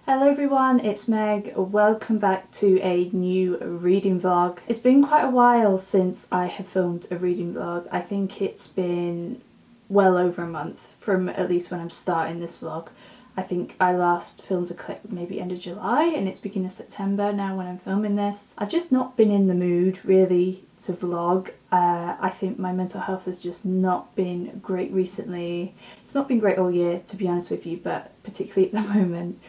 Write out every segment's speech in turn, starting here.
Hello everyone, it's Meg. Welcome back to a new reading vlog. It's been quite a while since I have filmed a reading vlog. I think it's been well over a month from at least when I'm starting this vlog. I think I last filmed a clip maybe end of July and it's beginning of September now when I'm filming this. I've just not been in the mood really to vlog. I think my mental health has just not been great recently. It's not been great all year, to be honest with you, but particularly at the moment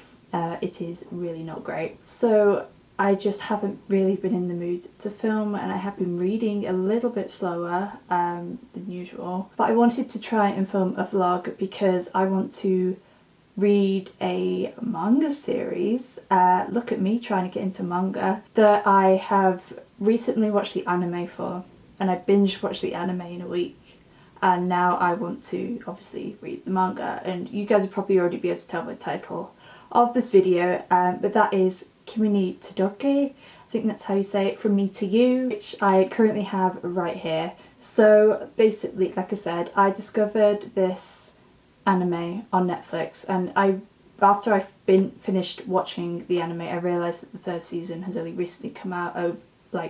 it is really not great. So I just haven't really been in the mood to film, and I have been reading a little bit slower than usual. But I wanted to try and film a vlog because I want to read a manga series. Look at me trying to get into manga that I have recently watched the anime for, and I binge watched the anime in a week, and now I want to obviously read the manga. And you guys would probably already be able to tell by the title of this video, but that is Kimi Todoke. I think that's how you say it, From Me to You, which I currently have right here. So basically, like I said, I discovered this anime on Netflix, and after I've finished watching the anime, I realised that the third season has only recently come out,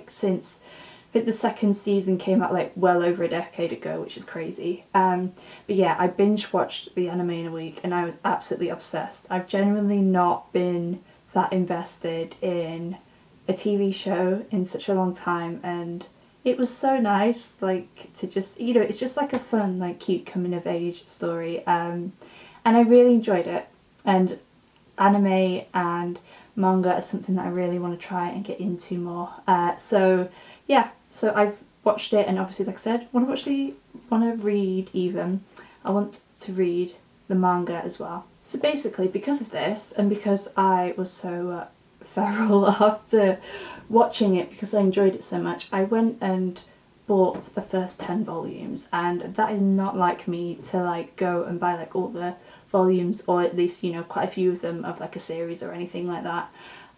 since I think the second season came out like well over a decade ago, which is crazy. But yeah, I binge watched the anime in a week and I was absolutely obsessed. I've genuinely not been that invested in a TV show in such a long time, and it was so nice, like, to just, you know, it's just like a fun, like, cute coming of age story, and I really enjoyed it. And anime and manga is something that I really want to try and get into more. So yeah, so I've watched it, and obviously, like I said, I want to read the manga as well. So basically, because of this, and because I was so feral after watching it, because I enjoyed it so much, I went and bought the first 10 volumes, and that is not like me to like go and buy like all the volumes, or at least, you know, quite a few of them of like a series or anything like that.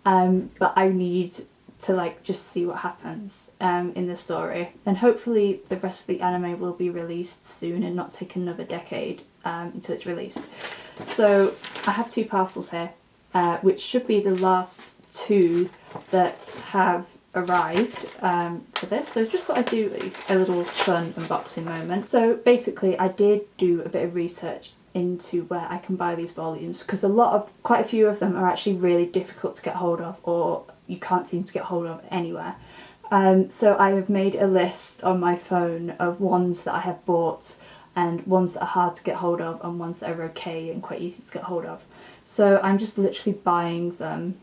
But I need to like just see what happens in the story, and hopefully the rest of the anime will be released soon and not take another decade until it's released. So I have two parcels here, which should be the last two that have arrived for this. So just thought I'd do like a little fun unboxing moment. So basically I did do a bit of research into where I can buy these volumes, because quite a few of them are actually really difficult to get hold of, or you can't seem to get hold of anywhere. So I have made a list on my phone of ones that I have bought, and ones that are hard to get hold of, and ones that are okay and quite easy to get hold of. So I'm just literally buying them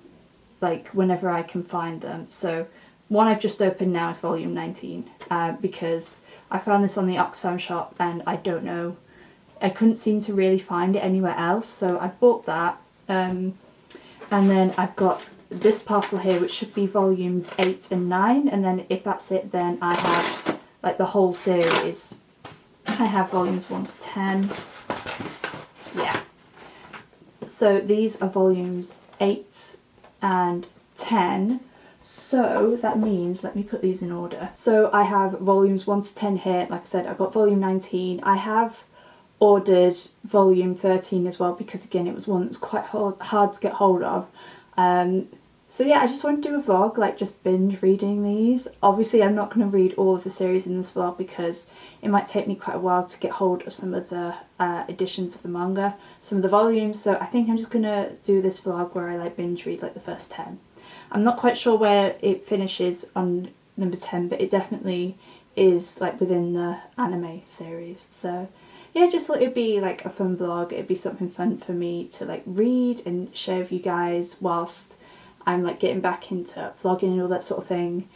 like whenever I can find them. So one I've just opened now is volume 19, because I found this on the Oxfam shop and I don't know, I couldn't seem to really find it anywhere else, so I bought that. And then I've got this parcel here, which should be volumes 8 and 9, and then if that's it, then I have like the whole series. I have volumes 1 to 10. Yeah. So these are volumes 8 and 10. So that means, let me put these in order. So I have volumes 1 to 10 here. Like I said, I've got volume 19. I have ordered volume 13 as well, because again it was one that's quite hard to get hold of. So yeah, I just want to do a vlog, like just binge reading these. Obviously I'm not going to read all of the series in this vlog because it might take me quite a while to get hold of some of the editions of the manga, some of the volumes, so I think I'm just going to do this vlog where I like binge read like the first 10. I'm not quite sure where it finishes on number 10, but it definitely is like within the anime series. So yeah, just thought it'd be like a fun vlog. It'd be something fun for me to like read and share with you guys whilst I'm like getting back into vlogging and all that sort of thing.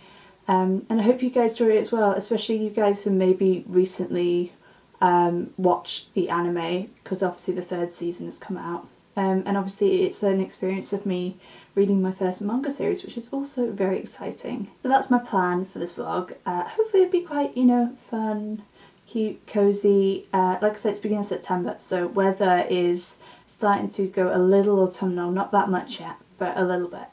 And I hope you guys enjoy it as well, especially you guys who maybe recently watched the anime, because obviously the third season has come out. And obviously it's an experience of me reading my first manga series, which is also very exciting. So that's my plan for this vlog. Hopefully it'll be quite, you know, fun, cute, cozy. Like I said, it's beginning of September, so weather is starting to go a little autumnal, not that much yet, but a little bit.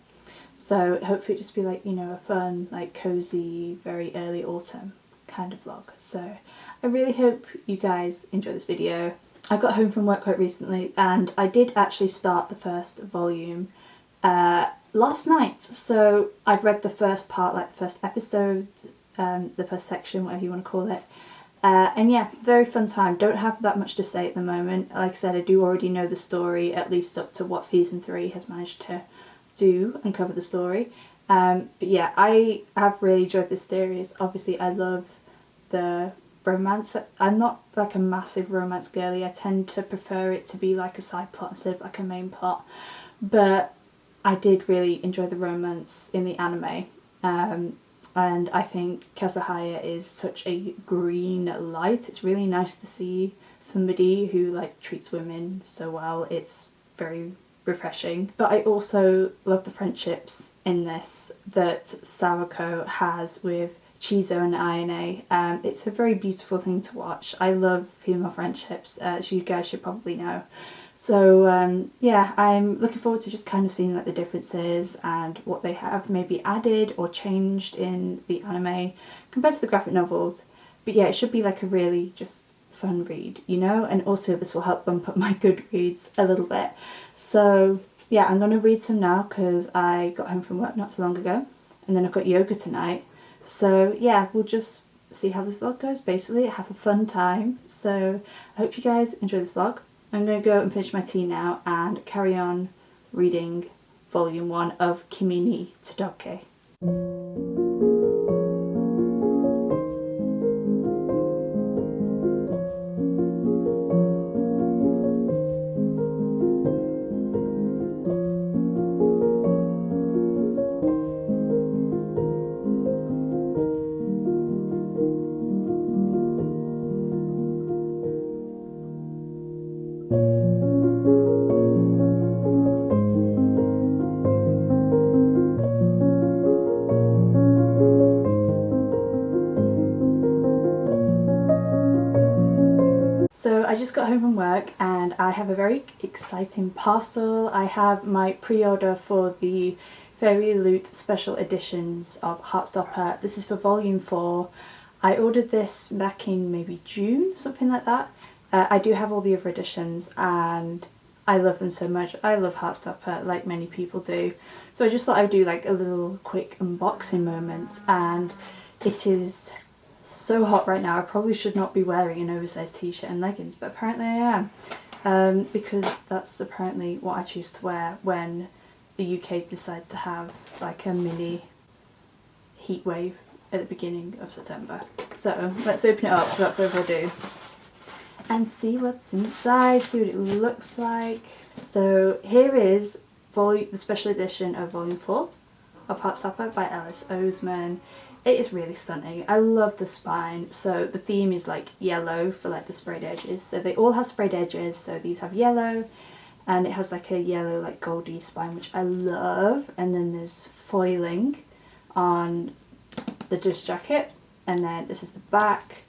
So hopefully it'll just be like, you know, a fun, like cozy, very early autumn kind of vlog. So I really hope you guys enjoy this video. I got home from work quite recently and I did actually start the first volume last night. So I'd read the first part, like the first episode, the first section, whatever you want to call it. And yeah, very fun time. Don't have that much to say at the moment. Like I said, I do already know the story, at least up to what season 3 has managed to do and cover the story. But yeah, I have really enjoyed this series. Obviously, I love the romance. I'm not like a massive romance girly. I tend to prefer it to be like a side plot instead of like a main plot. But I did really enjoy the romance in the anime. And I think Kazuhaya is such a green light. It's really nice to see somebody who like treats women so well. It's very refreshing. But I also love the friendships in this that Sawako has with Chizo and Ayane. It's a very beautiful thing to watch. I love female friendships, as you guys should probably know. So yeah, I'm looking forward to just kind of seeing like the differences and what they have maybe added or changed in the anime compared to the graphic novels. But yeah, it should be like a really just fun read, you know? And also this will help bump up my Goodreads a little bit. So yeah, I'm going to read some now because I got home from work not so long ago. And then I've got yoga tonight. So yeah, we'll just see how this vlog goes basically. Have a fun time. So I hope you guys enjoy this vlog. I'm going to go and finish my tea now and carry on reading volume 1 of Kimi ni Todoke. So I just got home from work and I have a very exciting parcel. I have my pre-order for the Fairy Loot special editions of Heartstopper. This is for volume 4. I ordered this back in maybe June, something like that. I do have all the other editions and I love them so much. I love Heartstopper like many people do. So I just thought I would do like a little quick unboxing moment, and it is so hot right now. I probably should not be wearing an oversized t-shirt and leggings, but apparently I am, because that's apparently what I choose to wear when the UK decides to have like a mini heat wave at the beginning of September. So let's open it up without further ado and see what's inside, see what it looks like. So here is the special edition of volume 4 of Heartstopper by Alice Oseman. It is really stunning. I love the spine. So the theme is like yellow for like the sprayed edges. So they all have sprayed edges. So these have yellow, and it has like a yellow like goldy spine, which I love. And then there's foiling on the dust jacket, and then this is the back,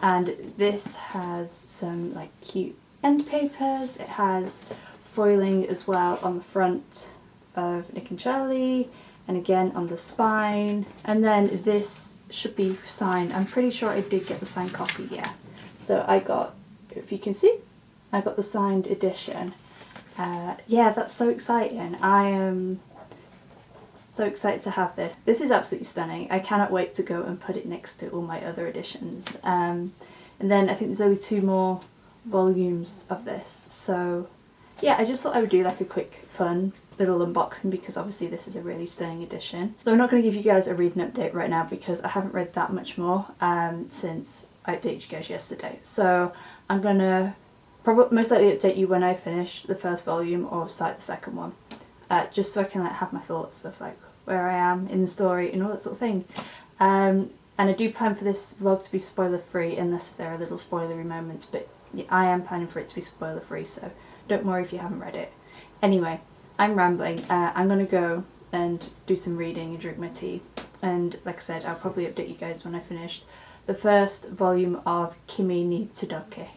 and this has some like cute end papers. It has foiling as well on the front of Nick and Charlie, and again on the spine, and then this should be signed. I'm pretty sure I did get the signed copy, yeah. So I got, if you can see, I got the signed edition. Yeah, that's so exciting. I am so excited to have this. This is absolutely stunning. I cannot wait to go and put it next to all my other editions. And then I think there's only 2 more volumes of this. So yeah, I just thought I would do like a quick fun little unboxing because obviously this is a really stunning edition. So I'm not going to give you guys a reading update right now because I haven't read that much more since I updated you guys yesterday. So I'm going to probably most likely update you when I finish the first volume or start the second one. Just so I can like have my thoughts of like where I am in the story and all that sort of thing. And I do plan for this vlog to be spoiler free unless there are little spoilery moments, but yeah, I am planning for it to be spoiler free, so don't worry if you haven't read it. Anyway, I'm rambling. I'm going to go and do some reading and drink my tea, and like I said, I'll probably update you guys when I finished the first volume of Kimi ni Todoke.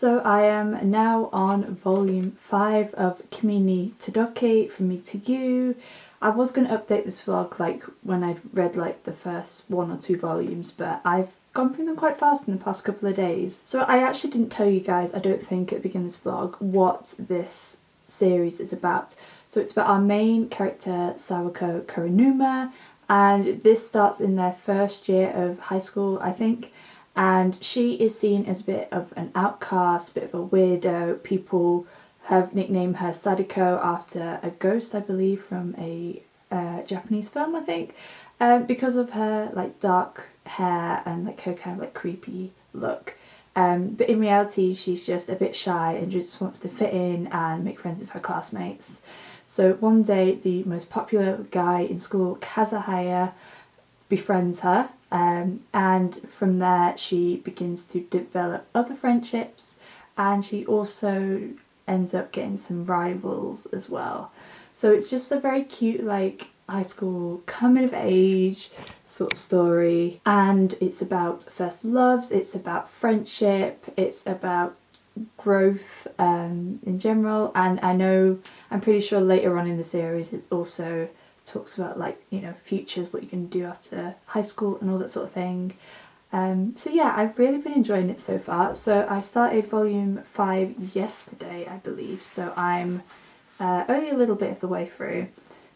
So I am now on volume 5 of Kimi ni Todoke, From Me to You. I was going to update this vlog like when I'd read like the first 1 or 2 volumes, but I've gone through them quite fast in the past couple of days. So I actually didn't tell you guys, I don't think at the beginning of this vlog, what this series is about. So it's about our main character, Sawako Koronuma, and this starts in their first year of high school, I think. And she is seen as a bit of an outcast, a bit of a weirdo. People have nicknamed her Sadako after a ghost, I believe, from a Japanese film, I think, because of her like dark hair and like her kind of like creepy look. But in reality, she's just a bit shy and just wants to fit in and make friends with her classmates. So one day, the most popular guy in school, Kazahaya, befriends her, and from there she begins to develop other friendships, and she also ends up getting some rivals as well. So it's just a very cute like high school coming of age sort of story, and it's about first loves, it's about friendship, it's about growth in general. And I'm pretty sure later on in the series it also talks about like, you know, futures, what you can do after high school and all that sort of thing. So yeah, I've really been enjoying it so far. So I started volume 5 yesterday, I believe, so I'm only a little bit of the way through.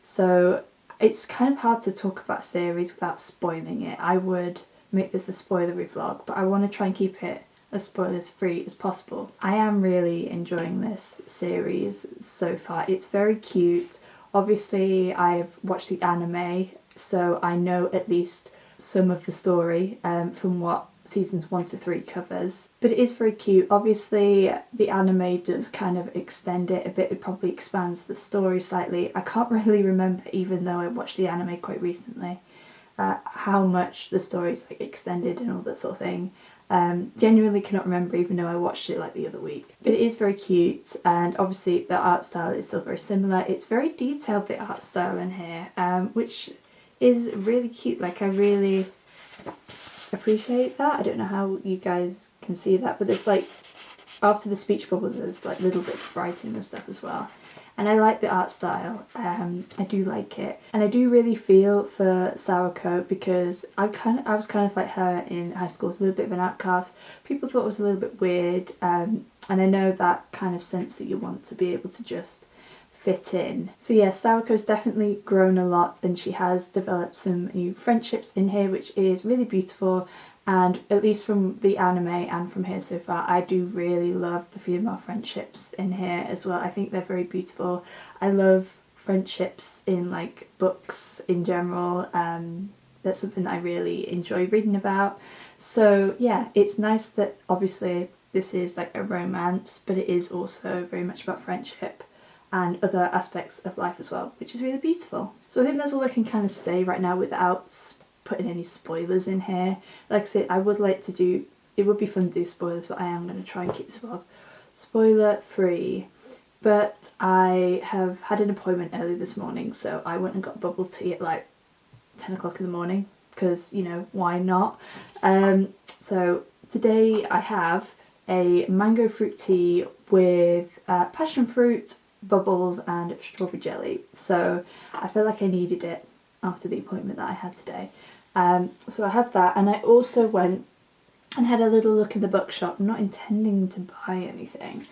So it's kind of hard to talk about a series without spoiling it. I would make this a spoilery vlog, but I want to try and keep it as spoilers free as possible. I am really enjoying this series so far. It's very cute. Obviously I've watched the anime, so I know at least some of the story from what seasons 1 to 3 covers. But it is very cute. Obviously the anime does kind of extend it a bit, it probably expands the story slightly. I can't really remember, even though I watched the anime quite recently, how much the story is like extended and all that sort of thing. Genuinely cannot remember, even though I watched it like the other week. But it is very cute, and obviously the art style is still very similar. It's very detailed, the art style in here, which is really cute. Like, I really appreciate that. I don't know how you guys can see that, but there's like, after the speech bubbles, there's like little bits of writing and stuff as well. And I like the art style, I do like it. And I do really feel for Sawako, because I was kind of like her in high school, was a little bit of an outcast. People thought it was a little bit weird, and I know that kind of sense that you want to be able to just fit in. So yeah, Sawako's definitely grown a lot, and she has developed some new friendships in here, which is really beautiful. And at least from the anime and from here so far, I do really love the female friendships in here as well. I think they're very beautiful. I love friendships in like books in general. That's something that I really enjoy reading about. So yeah, it's nice that obviously this is like a romance, but it is also very much about friendship and other aspects of life as well, which is really beautiful. So I think that's all I can kind of say right now without putting any spoilers in here. Like I said, I would like to do, it would be fun to do spoilers, but I am going to try and keep this vlog spoiler free. But I have had an appointment early this morning, so I went and got bubble tea at like 10 o'clock in the morning, because, you know, why not? So today I have a mango fruit tea with passion fruit, bubbles and strawberry jelly. So I felt like I needed it after the appointment that I had today. So I had that, and I also went and had a little look in the bookshop, not intending to buy anything,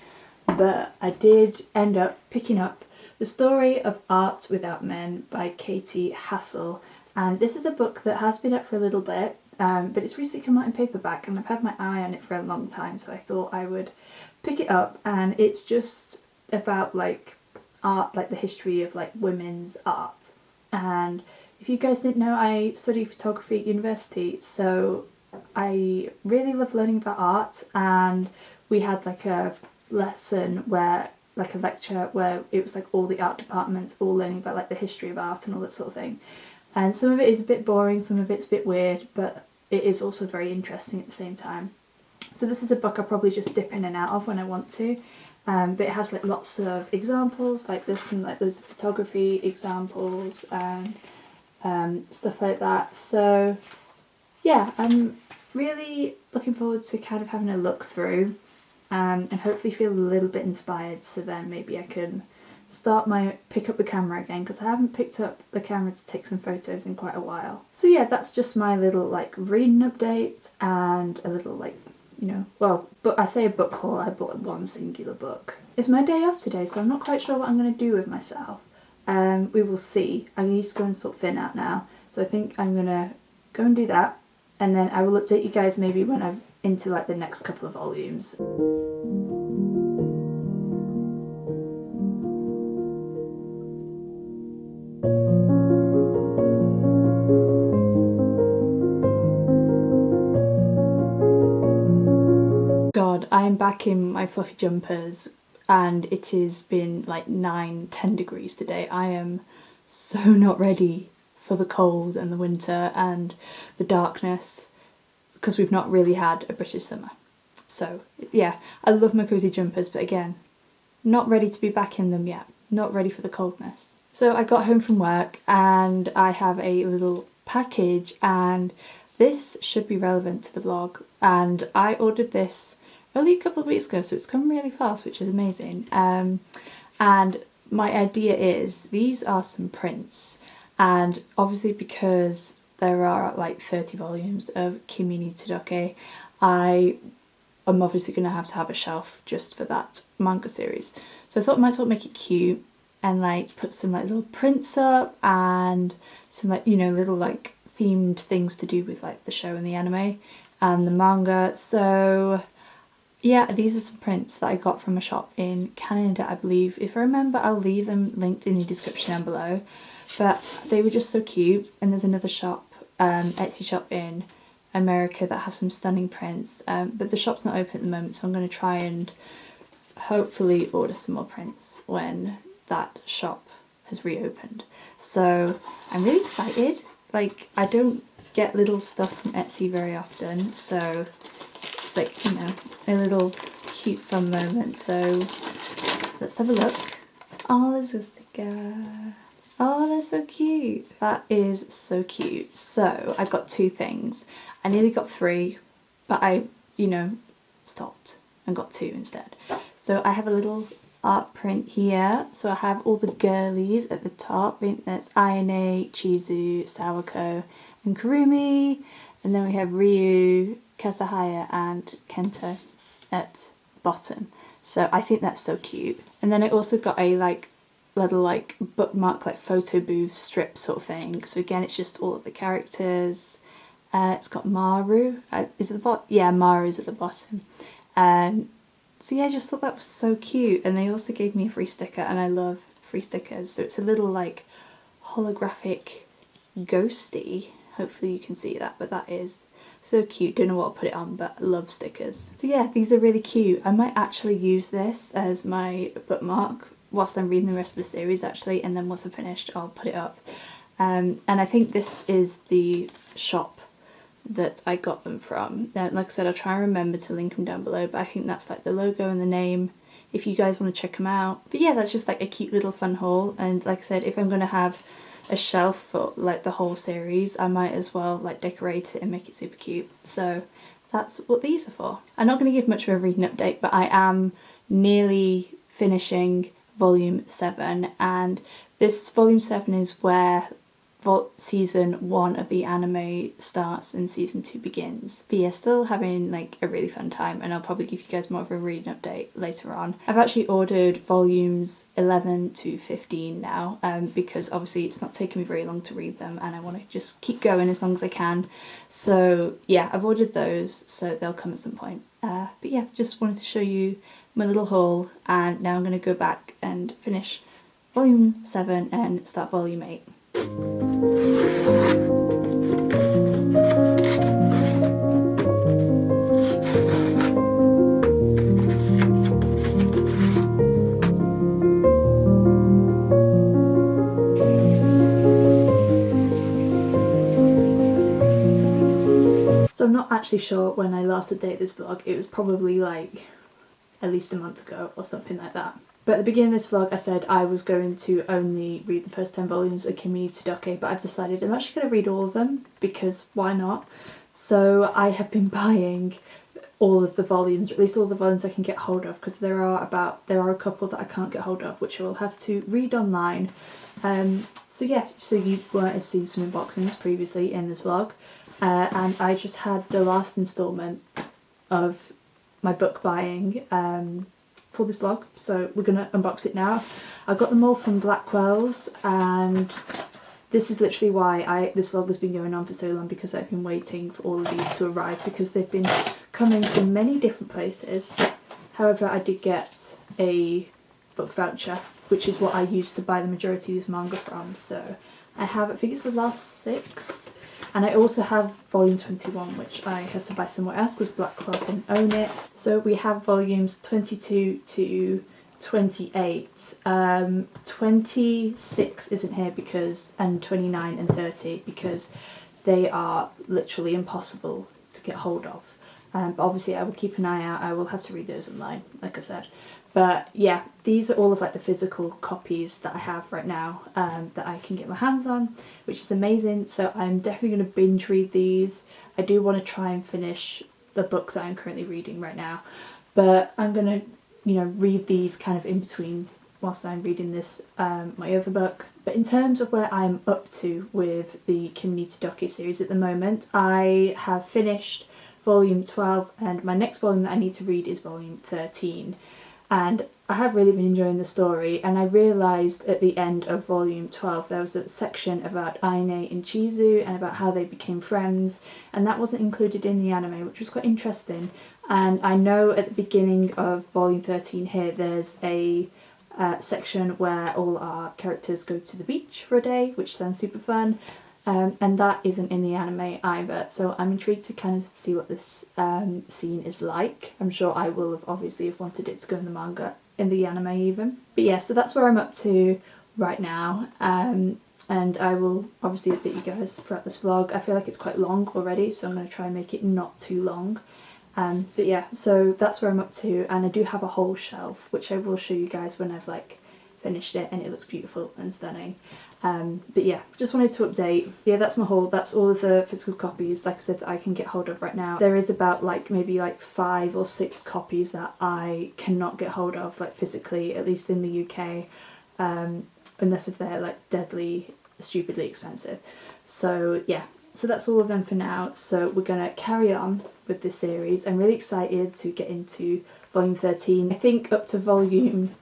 but I did end up picking up The Story of Art Without Men by Katie Hassel. And this is a book that has been up for a little bit, but it's recently come out in paperback, and I've had my eye on it for a long time, so I thought I would pick it up. And it's just about like art, like the history of like women's art. And if you guys didn't know, I study photography at university, so I really love learning about art. And we had like a lesson where, like a lecture where it was like all the art departments all learning about like the history of art and all that sort of thing. And some of it is a bit boring, some of it's a bit weird, but it is also very interesting at the same time. So this is a book I'll probably just dip in and out of when I want to. But it has like lots of examples like this, and like those photography examples and stuff like that. So yeah, I'm really looking forward to kind of having a look through. and hopefully feel a little bit inspired, so then maybe I can pick up the camera again, because I haven't picked up the camera to take some photos in quite a while. So yeah, that's just my little like reading update and a little like, you know, well, but I say a book haul, I bought one singular book. It's my day off today, so I'm not quite sure what I'm going to do with myself. We will see. I need to go and sort Finn out now, so I think I'm going to go and do that, and then I will update you guys maybe when I'm into like the next couple of volumes. God, I am back in my fluffy jumpers and it has been like 9-10 degrees today. I am so not ready for the cold and the winter and the darkness, because we've not really had a British summer. So yeah, I love my cozy jumpers, but again, not ready to be back in them yet. Not ready for the coldness. So I got home from work and I have a little package, and this should be relevant to the vlog. And I ordered this only a couple of weeks ago, so it's come really fast, which is amazing. And my idea is, these are some prints, and obviously because there are like 30 volumes of Kimi Todoke, I am obviously going to have a shelf just for that manga series. So I thought I might as well make it cute and like put some like little prints up and some like, you know, little like themed things to do with like the show and the anime and the manga. So yeah, these are some prints that I got from a shop in Canada, I believe. If I remember, I'll leave them linked in the description down below. But they were just so cute. And there's another shop, Etsy shop in America, that has some stunning prints. But the shop's not open at the moment, so I'm going to try and hopefully order some more prints when that shop has reopened. So I'm really excited. Like, I don't get little stuff from Etsy very often, so it's like, you know, a little cute fun moment. So let's have a look. Oh, there's a sticker. Oh, they're so cute. That is so cute. So I got two things. I nearly got three, but I, you know, stopped and got two instead. So I have a little art print here. So I have all the girlies at the top. I think that's Ayane, Chizu, Sawako, and Kurumi. And then we have Ryu, Kazahaya, and Kento at bottom. So I think that's so cute. And then I also got a like little like bookmark, like photo booth strip sort of thing. So again, it's just all of the characters. It's got Maru. Is it the bottom? Yeah, Maru's at the bottom. So yeah, I just thought that was so cute. And they also gave me a free sticker, and I love free stickers. So it's a little like holographic ghosty. Hopefully you can see that, but that is so cute. Don't know what I'll put it on, but I love stickers. So yeah, these are really cute. I might actually use this as my bookmark whilst I'm reading the rest of the series actually, and then once I'm finished I'll put it up. And I think this is the shop that I got them from. Like I said, I'll try and remember to link them down below, but I think that's like the logo and the name if you guys want to check them out. But yeah, that's just like a cute little fun haul, and like I said, if I'm going to have a shelf for like the whole series, I might as well like decorate it and make it super cute. So that's what these are for. I'm not going to give much of a reading update, but I am nearly finishing volume 7, and this volume 7 is where season 1 of the anime starts and season 2 begins. But yeah, still having like a really fun time, and I'll probably give you guys more of a reading update later on. I've actually ordered volumes 11 to 15 now, because obviously it's not taking me very long to read them and I want to just keep going as long as I can. So yeah, I've ordered those, so they'll come at some point. But yeah, just wanted to show you my little haul, and now I'm going to go back and finish volume 7 and start volume 8. So I'm not actually sure when I last updated this vlog. It was probably like at least a month ago or something like that. But at the beginning of this vlog I said I was going to only read the first 10 volumes of Kimi Todoke, but I've decided I'm actually going to read all of them, because why not? So I have been buying all of the volumes, or at least all the volumes I can get hold of, because there are a couple that I can't get hold of, which I will have to read online. So yeah, so you might have seen some unboxings previously in this vlog, and I just had the last instalment of my book buying for this vlog, so we're gonna unbox it now. I got them all from Blackwell's, and this is literally why this vlog has been going on for so long, because I've been waiting for all of these to arrive, because they've been coming from many different places. However, I did get a book voucher, which is what I used to buy the majority of this manga from. So I have, I think it's the last 6, and I also have volume 21, which I had to buy somewhere else because Blackwell's didn't own it. So we have volumes 22 to 28. 26 isn't here because, and 29 and 30, because they are literally impossible to get hold of. But obviously I will keep an eye out. I will have to read those online, like I said. But yeah, these are all of like the physical copies that I have right now, that I can get my hands on, which is amazing. So I'm definitely going to binge read these. I do want to try and finish the book that I'm currently reading right now, but I'm going to, you know, read these kind of in between whilst I'm reading this, my other book. But in terms of where I'm up to with the Kimi Todoke series at the moment, I have finished volume 12, and my next volume that I need to read is volume 13. And I have really been enjoying the story, and I realised at the end of volume 12 there was a section about Aine and Chizu and about how they became friends, and that wasn't included in the anime, which was quite interesting. And I know at the beginning of volume 13 here there's a section where all our characters go to the beach for a day, which sounds super fun. And that isn't in the anime either, so I'm intrigued to kind of see what this scene is like. I'm sure I will have obviously have wanted it to go in the manga, in the anime even. But yeah, so that's where I'm up to right now, and I will obviously update you guys throughout this vlog. I feel like it's quite long already, so I'm going to try and make it not too long. But yeah, so that's where I'm up to, and I do have a whole shelf, which I will show you guys when I've like finished it, and it looks beautiful and stunning. But yeah, just wanted to update. Yeah, that's all of the physical copies, like I said, that I can get hold of right now. There is about like maybe like 5 or 6 copies that I cannot get hold of, like physically, at least in the UK, unless if they're like deadly, stupidly expensive. So yeah, so that's all of them for now. So we're gonna carry on with this series. I'm really excited to get into volume 13. I think up to volume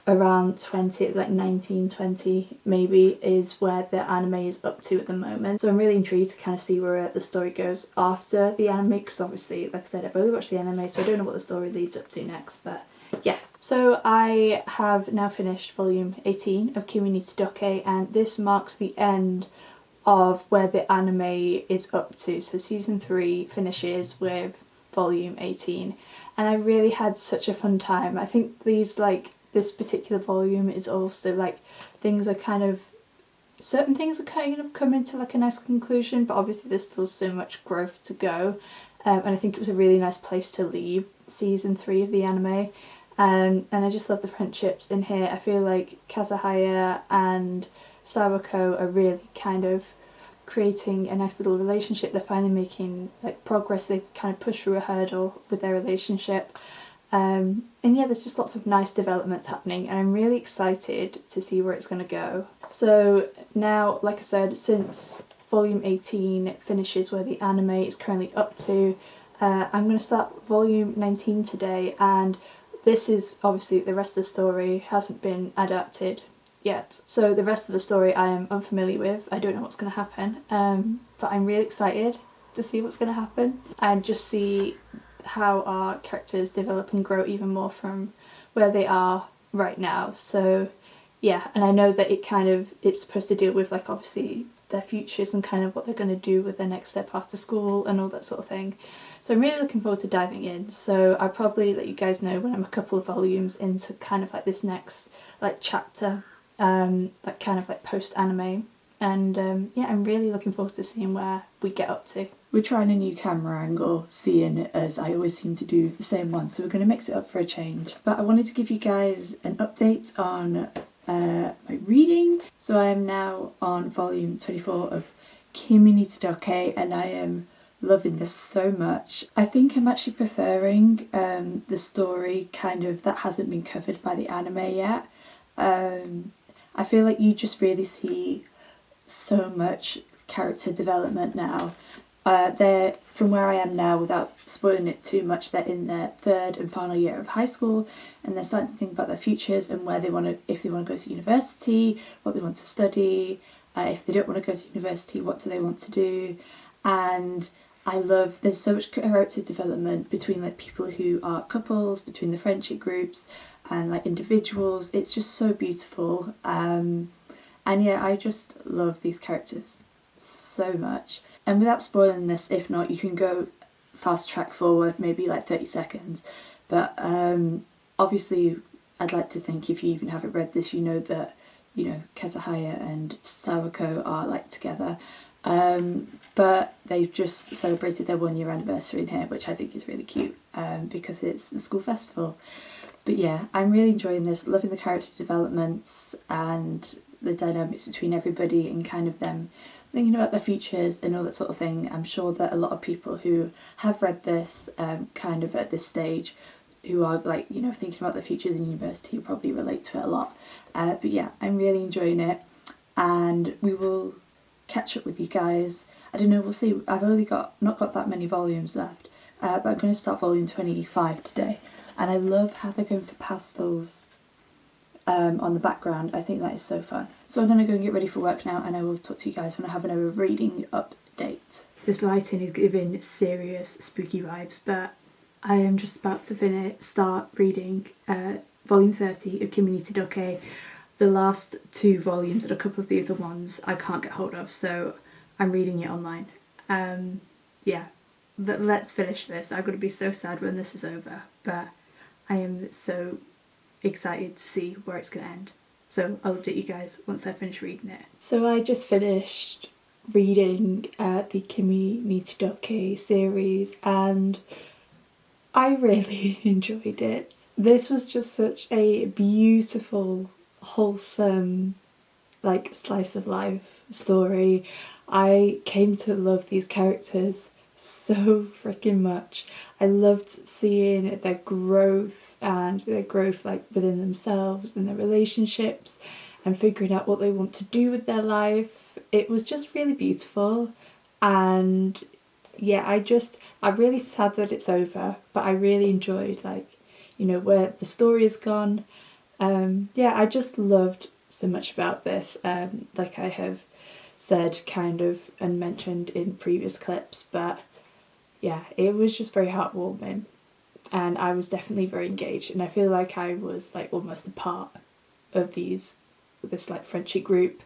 around 20, like 19, 20 maybe, is where the anime is up to at the moment. So I'm really intrigued to kind of see where the story goes after the anime, because obviously, like I said, I've only watched the anime, so I don't know what the story leads up to next, but yeah. So I have now finished volume 18 of Kimi Todoke, and this marks the end of where the anime is up to. So season 3 finishes with volume 18, and I really had such a fun time. I think this particular volume is also like certain things are kind of coming to like a nice conclusion, but obviously there's still so much growth to go, and I think it was a really nice place to leave season 3 of the anime. And I just love the friendships in here. I feel like Kazuhaya and Sawako are really kind of creating a nice little relationship. They're finally making like progress. They've kind of pushed through a hurdle with their relationship. And yeah, there's just lots of nice developments happening, and I'm really excited to see where it's going to go. So now, like I said, since volume 18 finishes where the anime is currently up to, I'm going to start volume 19 today, and this is obviously the rest of the story hasn't been adapted yet. So the rest of the story I am unfamiliar with. I don't know what's going to happen, but I'm really excited to see what's going to happen and just see how our characters develop and grow even more from where they are right now. So yeah, and I know that it's supposed to deal with like obviously their futures and kind of what they're going to do with their next step after school and all that sort of thing. So I'm really looking forward to diving in. So I'll probably let you guys know when I'm a couple of volumes into kind of like this next like chapter, like kind of like post anime. And yeah, I'm really looking forward to seeing where we get up to. We're trying a new camera angle, seeing as I always seem to do the same one, so we're going to mix it up for a change. But I wanted to give you guys an update on my reading. So I am now on volume 24 of Kimi Todoke, and I am loving this so much. I think I'm actually preferring the story kind of that hasn't been covered by the anime yet. I feel like you just really see so much character development now. They're, from where I am now, without spoiling it too much, they're in their third and final year of high school, and they're starting to think about their futures and where they want to, if they want to go to university, what they want to study. If they don't want to go to university, what do they want to do? And I love, there's so much character development between like people who are couples, between the friendship groups, and like individuals. It's just so beautiful. And yeah, I just love these characters so much. And without spoiling this, if not, you can go fast track forward, maybe like 30 seconds. But obviously, I'd like to think if you even haven't read this, you know that, you know, Kazuhaya and Sawako are like together. But they've just celebrated their 1 year anniversary in here, which I think is really cute because it's the school festival. But yeah, I'm really enjoying this, loving the character developments and the dynamics between everybody and kind of them thinking about their futures and all that sort of thing. I'm sure that a lot of people who have read this kind of at this stage, who are like, you know, thinking about their futures in university, will probably relate to it a lot. But yeah, I'm really enjoying it, and we will catch up with you guys. I don't know, we'll see. I've only not got that many volumes left, but I'm going to start volume 25 today. And I love how they're going for pastels on the background. I think that is so fun. So I'm going to go and get ready for work now, and I will talk to you guys when I have another reading update. This lighting is giving serious spooky vibes, but I am just about to start reading volume 30 of Kimi Todoke. The last 2 volumes and a couple of the other ones I can't get hold of, so I'm reading it online. Yeah, let's finish this. I'm going to be so sad when this is over, but I am so excited to see where it's going to end. So I'll update you guys once I finish reading it. So I just finished reading the Kimi Todoke series, and I really enjoyed it. This was just such a beautiful, wholesome, like slice of life story. I came to love these characters so freaking much. I loved seeing their growth like within themselves and their relationships and figuring out what they want to do with their life. It was just really beautiful, and yeah, I'm really sad that it's over, but I really enjoyed, like, you know, where the story is gone. Yeah, I just loved so much about this, like I have said kind of and mentioned in previous clips, but yeah, it was just very heartwarming, and I was definitely very engaged, and I feel like I was like almost a part of this like friendship group.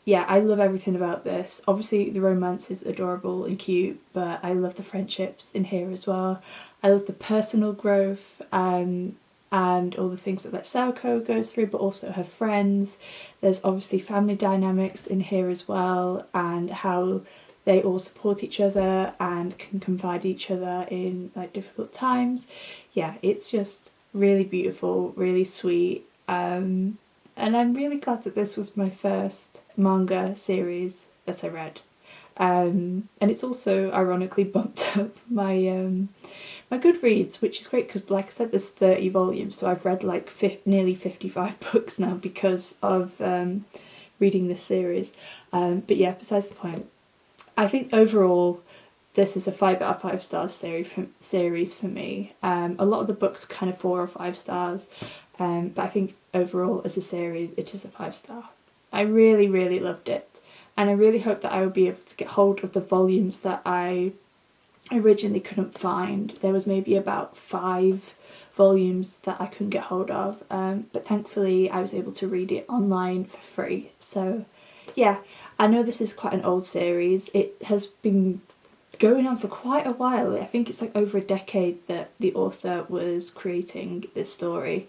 Yeah, I love everything about this. Obviously the romance is adorable and cute, but I love the friendships in here as well. I love the personal growth and all the things that Saoko goes through, but also her friends. There's obviously family dynamics in here as well, and how they all support each other and can confide each other in like difficult times. Yeah, it's just really beautiful, really sweet. And I'm really glad that this was my first manga series that I read. And it's also ironically bumped up my my Goodreads, which is great because, like I said, there's 30 volumes, so I've read like nearly 55 books now because of reading this series. But yeah, besides the point, I think overall this is a 5 out of 5 stars series for me. A lot of the books are kind of 4 or 5 stars, but I think overall as a series it is a 5-star. I really, really loved it, and I really hope that I will be able to get hold of the volumes that I originally couldn't find. There was maybe about 5 volumes that I couldn't get hold of, but thankfully I was able to read it online for free. So yeah, I know this is quite an old series. It has been going on for quite a while. I think it's like over a decade that the author was creating this story.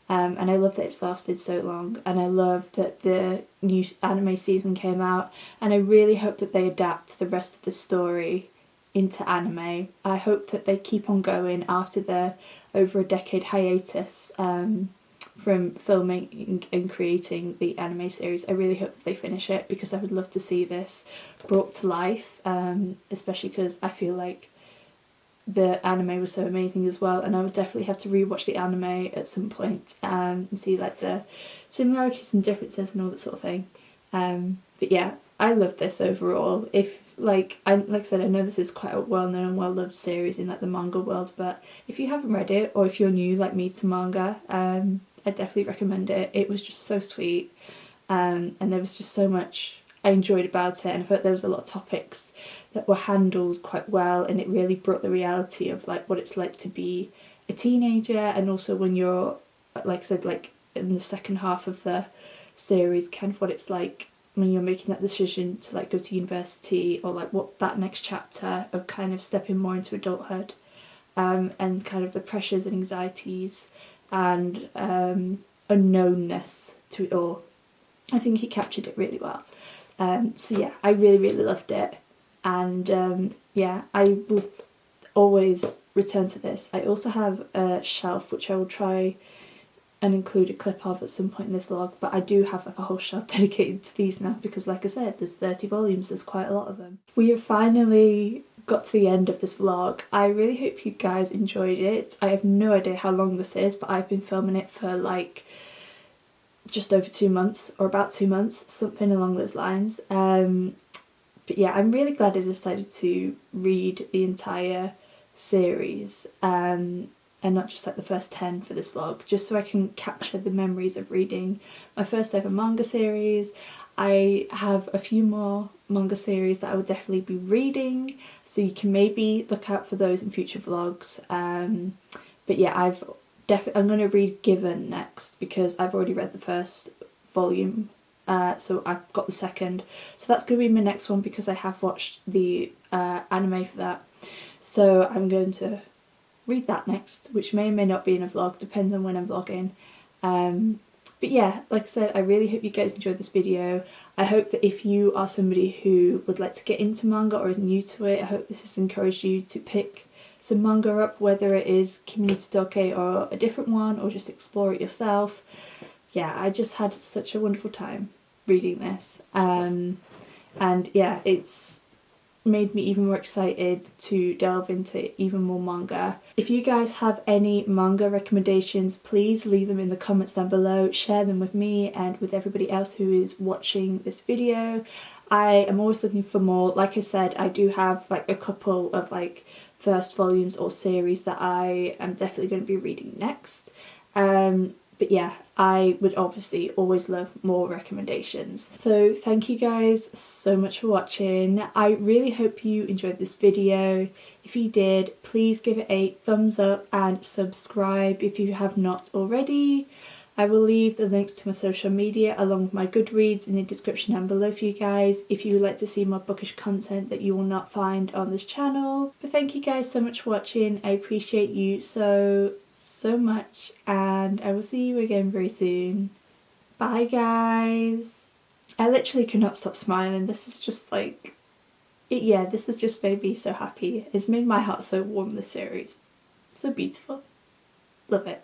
And I love that it's lasted so long, and I love that the new anime season came out, and I really hope that they adapt the rest of the story into anime. I hope that they keep on going after their over a decade hiatus from filming and creating the anime series. I really hope that they finish it, because I would love to see this brought to life, especially because I feel like the anime was so amazing as well, and I would definitely have to rewatch the anime at some point and see like the similarities and differences and all that sort of thing. But yeah, I love this overall. If like I said, I know this is quite a well-known and well-loved series in like the manga world, but if you haven't read it, or if you're new like me to manga, I definitely recommend it. It was just so sweet, and there was just so much I enjoyed about it, and I felt there was a lot of topics that were handled quite well, and it really brought the reality of like what it's like to be a teenager, and also when you're, like I said, like in the second half of the series, kind of what it's like when you're making that decision to like go to university, or like what that next chapter of kind of stepping more into adulthood, and kind of the pressures and anxieties and unknownness to it all. I think he captured it really well. So yeah, I really loved it, and yeah, I will always return to this. I also have a shelf which I will try and include a clip of at some point in this vlog, but I do have like a whole shelf dedicated to these now, because like I said, there's 30 volumes, there's quite a lot of them. We have finally got to the end of this vlog. I really hope you guys enjoyed it. I have no idea how long this is, but I've been filming it for like just over 2 months, or about 2 months, something along those lines. But yeah, I'm really glad I decided to read the entire series, and not just like the first 10 for this vlog, just so I can capture the memories of reading my first ever manga series. I have a few more manga series that I will definitely be reading, so you can maybe look out for those in future vlogs. But yeah, I'm going to read Given next, because I've already read the first volume, so I've got the second. So that's going to be my next one, because I have watched the anime for that. So I'm going to read that next, which may or may not be in a vlog, depends on when I'm vlogging. But yeah, like I said, I really hope you guys enjoyed this video. I hope that if you are somebody who would like to get into manga or is new to it, I hope this has encouraged you to pick some manga up, whether it is Kimi no Todoke or a different one, or just explore it yourself. Yeah, I just had such a wonderful time reading this, and yeah, it's made me even more excited to delve into even more manga. If you guys have any manga recommendations, please leave them in the comments down below, share them with me and with everybody else who is watching this video. I am always looking for more. Like I said, I do have like a couple of like first volumes or series that I am definitely going to be reading next. But yeah, I would obviously always love more recommendations. So thank you guys so much for watching. I really hope you enjoyed this video. If you did, please give it a thumbs up and subscribe if you have not already. I will leave the links to my social media along with my Goodreads in the description down below for you guys if you would like to see more bookish content that you will not find on this channel. But thank you guys so much for watching. I appreciate you so much, and I will see you again very soon. Bye guys! I literally cannot stop smiling. This is just like, yeah, this has just made me so happy. It's made my heart so warm, this series. So beautiful. Love it.